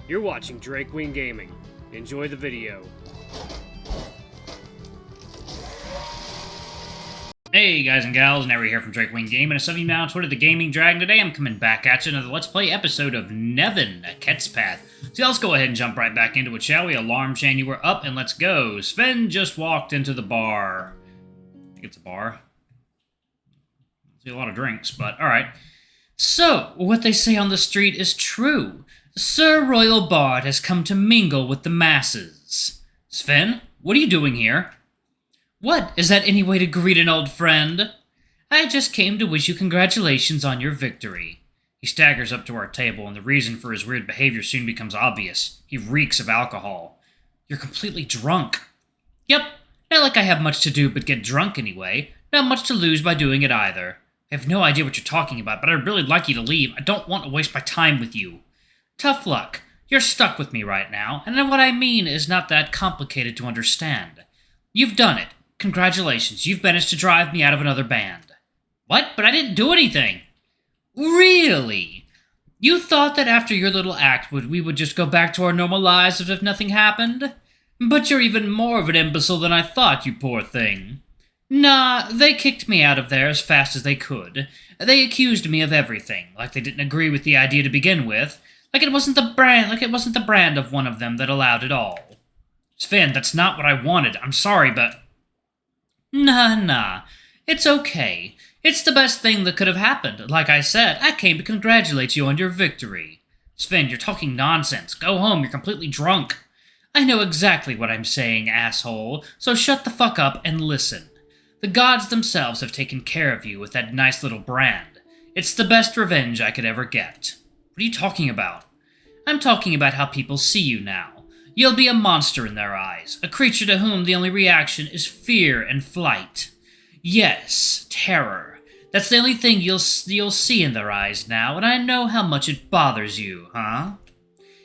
You're watching Drake Wing Gaming. Enjoy the video. Hey guys and gals, Never here from Drake Wing Gaming, and some of you now on Twitter, the Gaming Dragon. Today I'm coming back at you another Let's Play episode of NeveN, Akhet's Path. So let's go ahead and jump right back into it, shall we? Alarm chain, you were up, and let's go. Sven just walked into the bar. I think it's a bar. I see a lot of drinks, but alright. So, what they say on the street is true. Sir Royal Bard has come to mingle with the masses. Sven, what are you doing here? What? Is that any way to greet an old friend? I just came to wish you congratulations on your victory. He staggers up to our table, and the reason for his weird behavior soon becomes obvious. He reeks of alcohol. You're completely drunk. Yep, not like I have much to do but get drunk anyway. Not much to lose by doing it either. I have no idea what you're talking about, but I'd really like you to leave. I don't want to waste my time with you. Tough luck. You're stuck with me right now, and what I mean is not that complicated to understand. You've done it. Congratulations, you've managed to drive me out of another band. What? But I didn't do anything. Really? You thought that after your little act we would just go back to our normal lives as if nothing happened? But you're even more of an imbecile than I thought, you poor thing. Nah, they kicked me out of there as fast as they could. They accused me of everything, like they didn't agree with the idea to begin with, like it wasn't the brand of one of them that allowed it all. Sven, that's not what I wanted. I'm sorry, but... Nah. It's okay. It's the best thing that could have happened. Like I said, I came to congratulate you on your victory. Sven, you're talking nonsense. Go home, you're completely drunk. I know exactly what I'm saying, asshole, so shut the fuck up and listen. The gods themselves have taken care of you with that nice little brand. It's the best revenge I could ever get. What are you talking about? I'm talking about how people see you now. You'll be a monster in their eyes, a creature to whom the only reaction is fear and flight. Yes, terror. That's the only thing you'll see in their eyes now, and I know how much it bothers you, huh?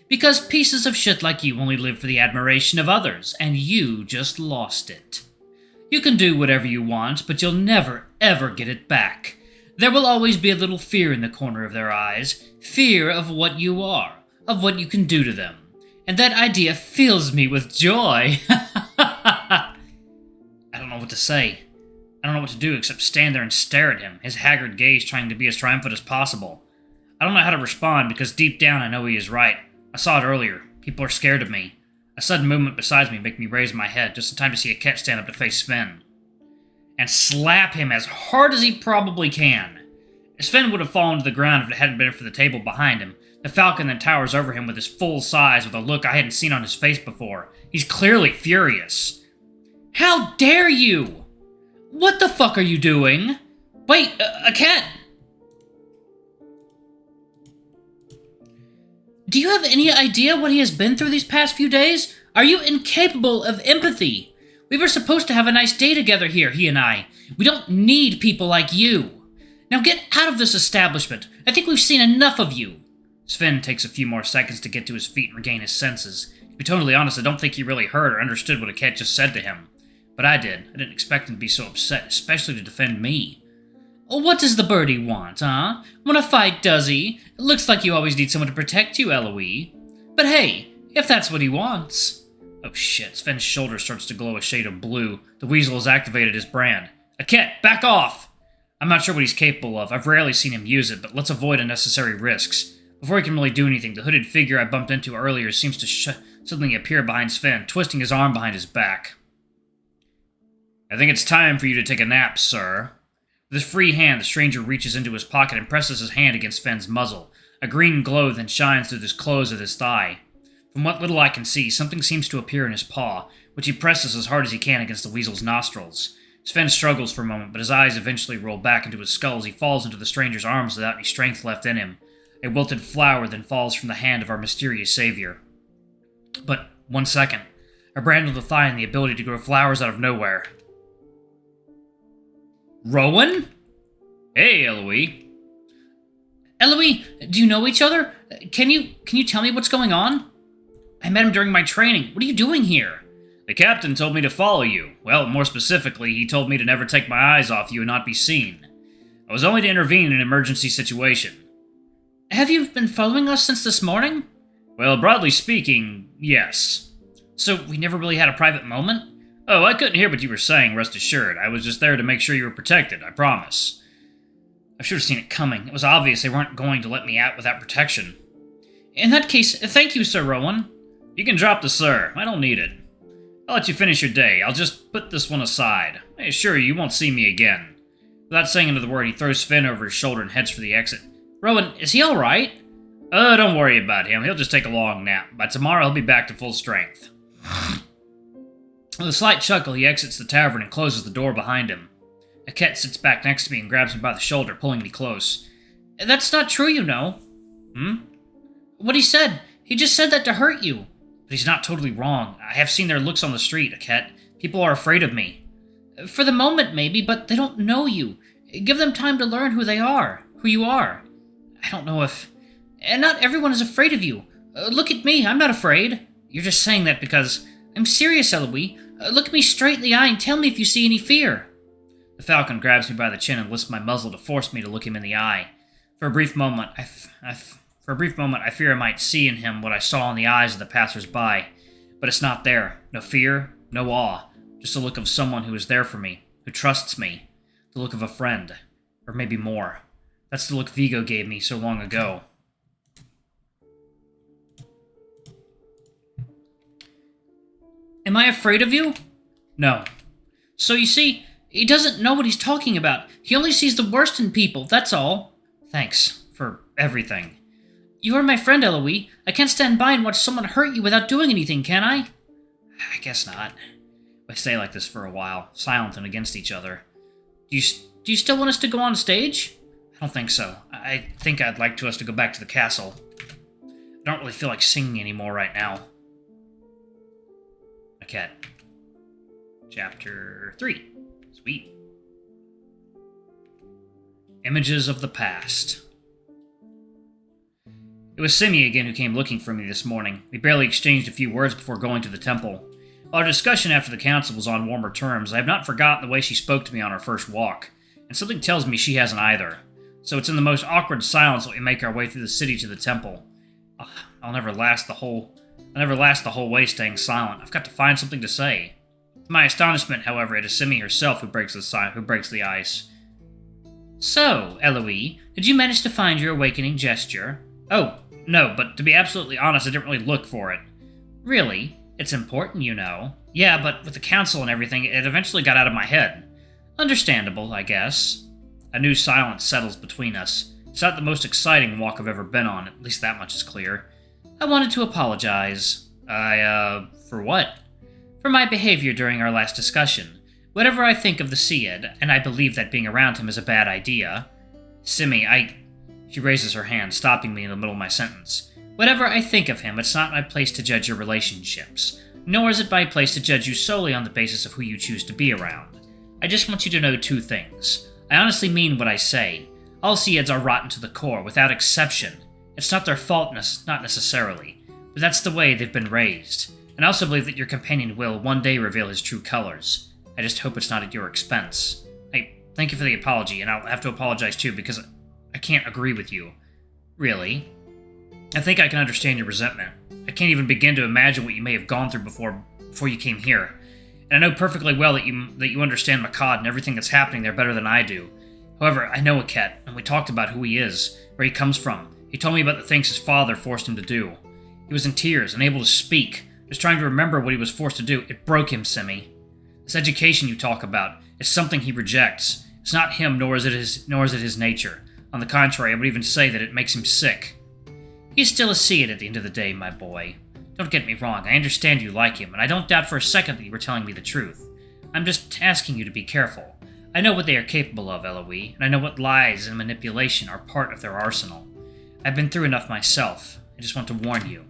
Because pieces of shit like you only live for the admiration of others, and you just lost it. You can do whatever you want, but you'll never, ever get it back. There will always be a little fear in the corner of their eyes, fear of what you are, of what you can do to them. And that idea fills me with joy. I don't know what to say. I don't know what to do except stand there and stare at him, his haggard gaze trying to be as triumphant as possible. I don't know how to respond because deep down I know he is right. I saw it earlier. People are scared of me. A sudden movement beside me makes me raise my head just in time to see Akhet stand up to face Sven. And slap him as hard as he probably can. Sven would have fallen to the ground if it hadn't been for the table behind him. The falcon then towers over him with his full size with a look I hadn't seen on his face before. He's clearly furious. How dare you? What the fuck are you doing? Wait, Akhet! Do you have any idea what he has been through these past few days? Are you incapable of empathy? We were supposed to have a nice day together here, he and I. We don't need people like you. Now get out of this establishment. I think we've seen enough of you. Sven takes a few more seconds to get to his feet and regain his senses. To be totally honest, I don't think he really heard or understood what Akhet just said to him. But I did. I didn't expect him to be so upset, especially to defend me. What does the birdie want, huh? Want to fight, does he? It looks like you always need someone to protect you, Eloise. But hey, if that's what he wants... Oh shit, Sven's shoulder starts to glow a shade of blue. The weasel has activated his brand. Akhet, back off! I'm not sure what he's capable of. I've rarely seen him use it, but let's avoid unnecessary risks. Before he can really do anything, the hooded figure I bumped into earlier seems to suddenly appear behind Sven, twisting his arm behind his back. I think it's time for you to take a nap, sir. With his free hand, the stranger reaches into his pocket and presses his hand against Sven's muzzle. A green glow then shines through the close of his thigh. From what little I can see, something seems to appear in his paw, which he presses as hard as he can against the weasel's nostrils. Sven struggles for a moment, but his eyes eventually roll back into his skull as he falls into the stranger's arms without any strength left in him. A wilted flower then falls from the hand of our mysterious savior. But, 1 second. A brand on the thigh and the ability to grow flowers out of nowhere. Rowan? Hey, Eloise. Eloise, do you know each other? Can you tell me what's going on? I met him during my training. What are you doing here? The captain told me to follow you. Well, more specifically, he told me to never take my eyes off you and not be seen. I was only to intervene in an emergency situation. Have you been following us since this morning? Well, broadly speaking, yes. So, we never really had a private moment? Oh, I couldn't hear what you were saying, rest assured. I was just there to make sure you were protected, I promise. I should have seen it coming. It was obvious they weren't going to let me out without protection. In that case, thank you, Sir Rowan. You can drop the sir. I don't need it. I'll let you finish your day. I'll just put this one aside. I assure you, you won't see me again. Without saying another word, he throws Sven over his shoulder and heads for the exit. Rowan, is he alright? Don't worry about him. He'll just take a long nap. By tomorrow, he'll be back to full strength. With a slight chuckle, he exits the tavern and closes the door behind him. Akhet sits back next to me and grabs me by the shoulder, pulling me close. That's not true, you know. What he said. He just said that to hurt you. But he's not totally wrong. I have seen their looks on the street, Akhet. People are afraid of me. For the moment, maybe, but they don't know you. Give them time to learn who you are. I don't know if... And not everyone is afraid of you. Look at me, I'm not afraid. You're just saying that because... I'm serious, Eloise. Look at me straight in the eye and tell me if you see any fear. The falcon grabs me by the chin and lifts my muzzle to force me to look him in the eye. For a brief moment, I fear I might see in him what I saw in the eyes of the passers-by. But it's not there. No fear, no awe. Just a look of someone who is there for me, who trusts me. The look of a friend. Or maybe more. That's the look Vigo gave me so long ago. Am I afraid of you? No. So you see, he doesn't know what he's talking about. He only sees the worst in people, that's all. Thanks for everything. You are my friend, Eloise. I can't stand by and watch someone hurt you without doing anything, can I? I guess not. We stay like this for a while, silent and against each other. Do you still want us to go on stage? I don't think so. I think I'd like us to go back to the castle. I don't really feel like singing anymore right now. Akhet. Chapter 3. Sweet. Images of the past. It was Simi again who came looking for me this morning. We barely exchanged a few words before going to the temple. While our discussion after the council was on warmer terms, I have not forgotten the way she spoke to me on our first walk, and something tells me she hasn't either. So it's in the most awkward silence that we make our way through the city to the temple. I'll never last the whole way staying silent. I've got to find something to say. To my astonishment, however, it is Simi herself who breaks the ice. So, Eloise, did you manage to find your awakening gesture? Oh, no, but to be absolutely honest, I didn't really look for it. Really? It's important, you know. Yeah, but with the council and everything, it eventually got out of my head. Understandable, I guess. A new silence settles between us. It's not the most exciting walk I've ever been on, at least that much is clear. I wanted to apologize. For what? For my behavior during our last discussion. Whatever I think of the Cid, and I believe that being around him is a bad idea. Simi, She raises her hand, stopping me in the middle of my sentence. Whatever I think of him, it's not my place to judge your relationships. Nor is it my place to judge you solely on the basis of who you choose to be around. I just want you to know two things. I honestly mean what I say. All Cids are rotten to the core, without exception. It's not their fault, not necessarily, but that's the way they've been raised. And I also believe that your companion will one day reveal his true colors. I just hope it's not at your expense. Thank you for the apology, and I'll have to apologize too, because I can't agree with you. Really? I think I can understand your resentment. I can't even begin to imagine what you may have gone through before you came here. And I know perfectly well that you understand Makad and everything that's happening there better than I do. However, I know Akhet, and we talked about who he is, where he comes from. He told me about the things his father forced him to do. He was in tears, unable to speak, just trying to remember what he was forced to do. It broke him, Simi. This education you talk about is something he rejects. It's not him, nor is it his nature. On the contrary, I would even say that it makes him sick. He's still a Cid at the end of the day, my boy. Don't get me wrong, I understand you like him, and I don't doubt for a second that you were telling me the truth. I'm just asking you to be careful. I know what they are capable of, Eloise, and I know what lies and manipulation are part of their arsenal. I've been through enough myself. I just want to warn you.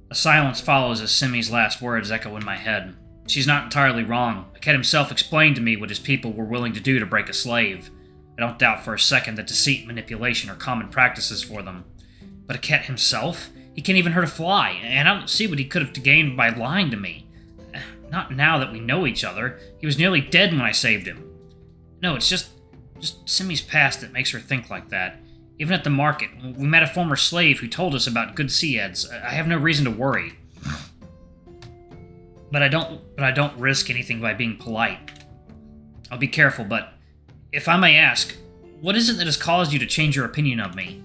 A silence follows as Simi's last words echo in my head. She's not entirely wrong. Akhet himself explained to me what his people were willing to do to break a slave. I don't doubt for a second that deceit and manipulation are common practices for them. But Akhet himself? He can't even hurt a fly, and I don't see what he could have gained by lying to me. Not now that we know each other. He was nearly dead when I saved him. No, it's just Simi's past that makes her think like that. Even at the market, we met a former slave who told us about good sea eds. I have no reason to worry. But I don't risk anything by being polite. I'll be careful, but if I may ask, what is it that has caused you to change your opinion of me?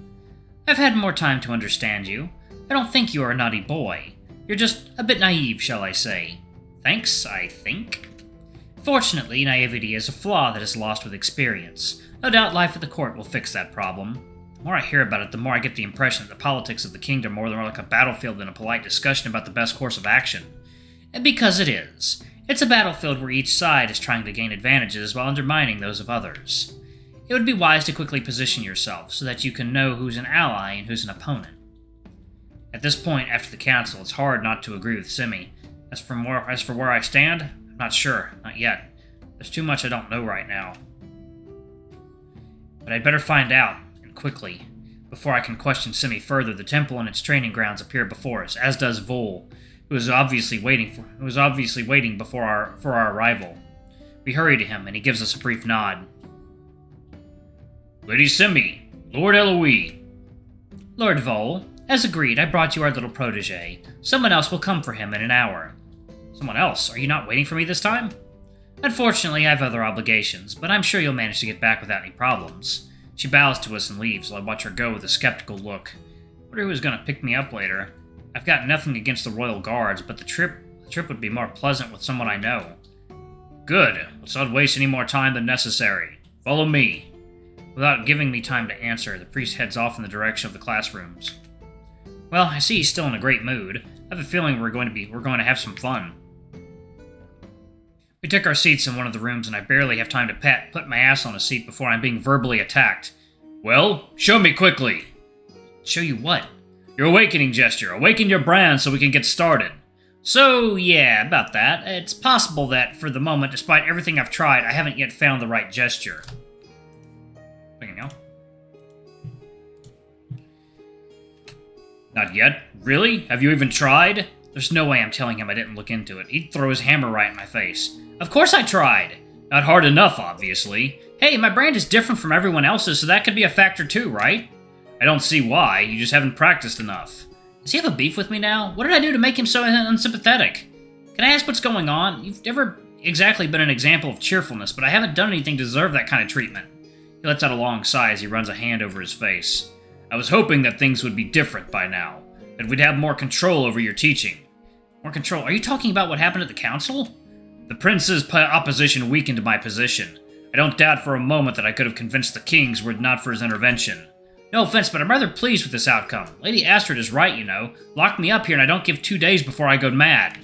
I've had more time to understand you. I don't think you are a naughty boy. You're just a bit naive, shall I say. Thanks, I think. Fortunately, naivety is a flaw that is lost with experience. No doubt life at the court will fix that problem. The more I hear about it, the more I get the impression that the politics of the kingdom are more like a battlefield than a polite discussion about the best course of action. And because it is. It's a battlefield where each side is trying to gain advantages while undermining those of others. It would be wise to quickly position yourself so that you can know who's an ally and who's an opponent. At this point, after the council, it's hard not to agree with Simi. As for where I stand, I'm not sure. Not yet. There's too much I don't know right now. But I'd better find out, and quickly. Before I can question Simi further, the temple and its training grounds appear before us, as does Vol, who was obviously waiting for our arrival. We hurry to him, and he gives us a brief nod. Lady Simi, Lord Eloise. Lord Vol, as agreed, I brought you our little protege. Someone else will come for him in an hour. Someone else? Are you not waiting for me this time? Unfortunately, I have other obligations, but I'm sure you'll manage to get back without any problems. She bows to us and leaves, while I watch her go with a skeptical look. Wonder who's gonna pick me up later. I've got nothing against the royal guards, but the trip would be more pleasant with someone I know. Good. Let's not waste any more time than necessary. Follow me. Without giving me time to answer, the priest heads off in the direction of the classrooms. Well, I see he's still in a great mood. I have a feeling we're going to have some fun. We take our seats in one of the rooms, and I barely have time to put my ass on a seat before I'm being verbally attacked. Well, show me quickly. Show you what? Your awakening gesture. Awaken your brand so we can get started. So, yeah, about that. It's possible that, for the moment, despite everything I've tried, I haven't yet found the right gesture. Now. Not yet? Really? Have you even tried? There's no way I'm telling him I didn't look into it. He'd throw his hammer right in my face. Of course I tried! Not hard enough, obviously. Hey, my brand is different from everyone else's, so that could be a factor too, right? I don't see why. You just haven't practiced enough. Does he have a beef with me now? What did I do to make him so unsympathetic? Can I ask what's going on? You've never exactly been an example of cheerfulness, but I haven't done anything to deserve that kind of treatment. He lets out a long sigh as he runs a hand over his face. I was hoping that things would be different by now, that we'd have more control over your teaching. More control? Are you talking about what happened at the council? The prince's opposition weakened my position. I don't doubt for a moment that I could have convinced the kings were it not for his intervention. No offense, but I'm rather pleased with this outcome. Lady Astrid is right, you know. Lock me up here and I don't give 2 days before I go mad.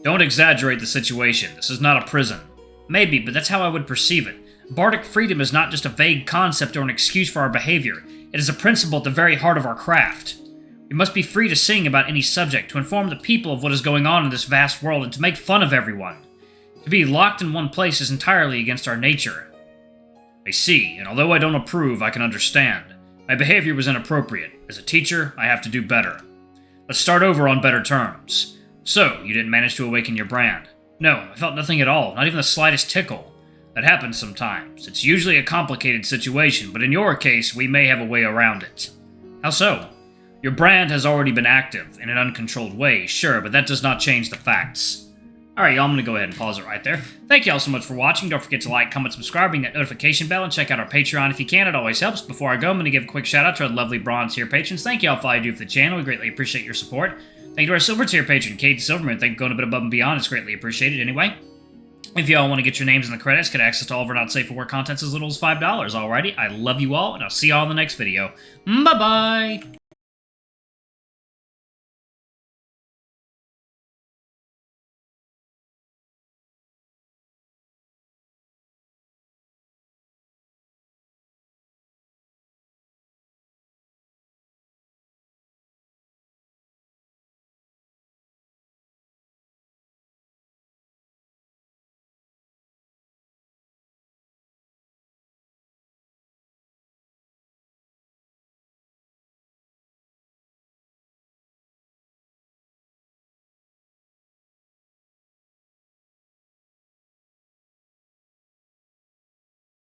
Don't exaggerate the situation. This is not a prison. Maybe, but that's how I would perceive it. Bardic freedom is not just a vague concept or an excuse for our behavior. It is a principle at the very heart of our craft. We must be free to sing about any subject, to inform the people of what is going on in this vast world, and to make fun of everyone. To be locked in one place is entirely against our nature. I see, and although I don't approve, I can understand. My behavior was inappropriate. As a teacher, I have to do better. Let's start over on better terms. So, you didn't manage to awaken your brand? No, I felt nothing at all, not even the slightest tickle. That happens sometimes. It's usually a complicated situation, but in your case, we may have a way around it. How so? Your brand has already been active, in an uncontrolled way, sure, but that does not change the facts. Alright, y'all, I'm going to go ahead and pause it right there. Thank y'all so much for watching. Don't forget to like, comment, subscribe, ring that notification bell, and check out our Patreon if you can. It always helps. Before I go, I'm going to give a quick shout out to our lovely bronze tier patrons. Thank y'all for all you do for the channel. We greatly appreciate your support. Thank you to our silver tier patron, Kate Silverman. Thank you for going a bit above and beyond. It's greatly appreciated anyway. If y'all want to get your names in the credits, get access to all of our not safe for work contents as little as $5. Alrighty, I love you all, and I'll see y'all in the next video. Bye-bye!